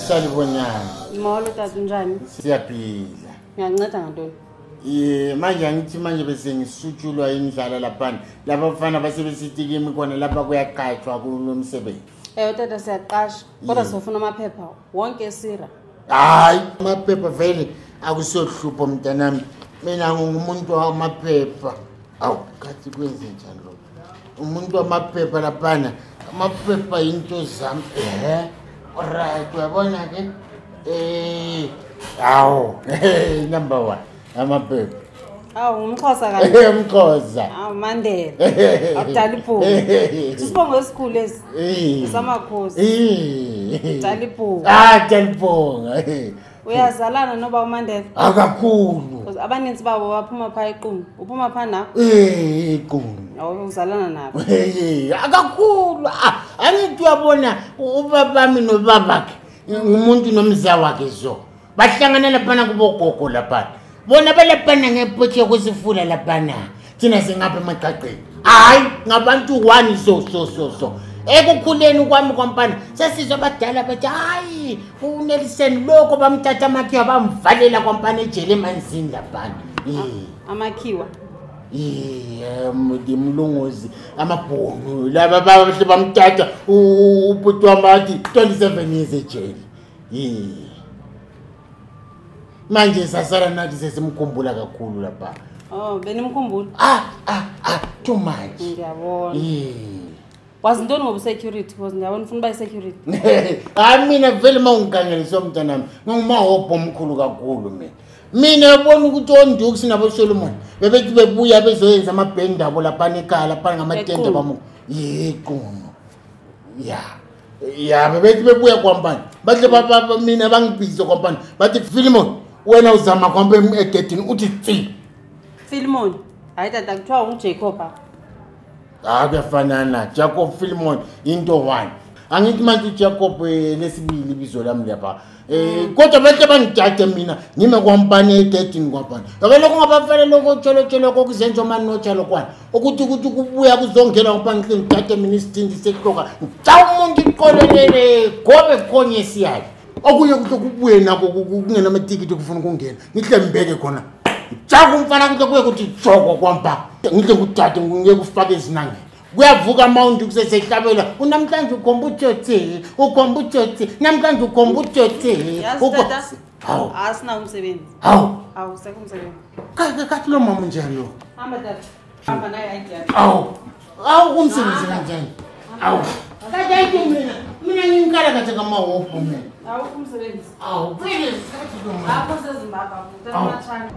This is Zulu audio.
Salibonyana. Molo tata njani? Siyaphila. Ngiyanceda ngantoni? Manje angithi manje bese ngisutshulwa indlala lapha. Laba bafana basebesithi kimi khona lapha kuyaqashwa kulomsebenzi. Tata siyaqasha. Kodwa sifuna amaphepha wonke esira. Hayi, amaphepha vele akusohlupho mntanami. Mina ngumuntu wamaphepha. Awu, kathi kwenze njani lo? Umuntu wamaphepha lapha. Amaphepha into zami. Alright, uyabona ke? Awu, number 1. Amaphepha. Awu, umXhosa kanti. Umxhosa. Awu, Mandela. Akudala iphupho. Sisibongo esikhulu esi. Samakhosi. Dala iphupho. Dalibonga. Uyazalana noba uMandela? Akakhulu. Abaninzi babo baphuma pha eQunu. Uphuma pha na? eQunu. Awu, uzalana nabo. Akakhulu. Angithi uyabona ubabami nobabakhe ngumuntu nomza wakhe zo. Bahlangana lapha kubogogo lapha. Bona balaphana ngephothe kwesifula lapha. Thina singapha emaqaqeni. Hayi, ngabantu 1 so. Ekukhuleni kwami kwampana sesizwe abadala bathi hayi uNelson lokho bamthatha amakhiwa bamvalela kwampana ejele emanzini lapha. Amakhiwa. Mlungozi amabhonu laba bahle bamthatha ubhuti wamathi 27 years ejele. Manje sasala nathi sesimkhumbula kakhulu lapha. Oh, benimkhumbula? Too much. Ngiyabona. Wazintoni ngobu security? Ngiyabona ufuna uba security. Mina vele mawungikangeliswa mntanami ngingumahobho omkhulu kakhulu mina. Mina yabona ukuthi onduku sinabo Solomon bebethi bebuya bezoyenza amabhendi abo lapha ekhaya lapha ngamatende bamu. Yequnu. Bebethi bebuya kwampani. Bahle baba mina bangibhizo kwampani. Bathi Philemon wena uzama kwampa egedini uthi tsi. Philemon. Hayi tata kuthiwa uJacob apha. Kuyafanana Jacob Philemon into 1. Angithi manje uJacob lesibili ibizo lami lapha. Kodwa bahle bangijaje mina ngime kwampani egedini kwampani. Ngoba lokho ngabafana lokho tsholo kokuzenza manje notshalo kwana. Ukuthi kubuya kuzongena kwampani ngijaje mina isithindi sekhoka. Umuntu iqolelele gobe khonye siyayi. Okunye ukuthi kubuye nako kungena amatikiti kufuna ukungena. Ngihle mbeke khona. Jaku mfana ukuthi kuye ukuthi joko kwampa. Ngihle nguthathe ngeke ufake izinange. Kuyavuka amount kusesehlabela. Unamhlanje ukhomba utshothi, namhlanje ukhomba utshothi. Hawu, asina umsebenzi. Hawu, sekho umsebenzi. Kathi lo mama njani lo? Hamba tata. Hamba naye idea. Hawu, umsebenzi kanjani? Hawu. Kathi mina ngingikala kathi kamahobho mina. Hawu umsebenzi. Phela kathi lo mama. Apho sezimbaba, uthatha amathani.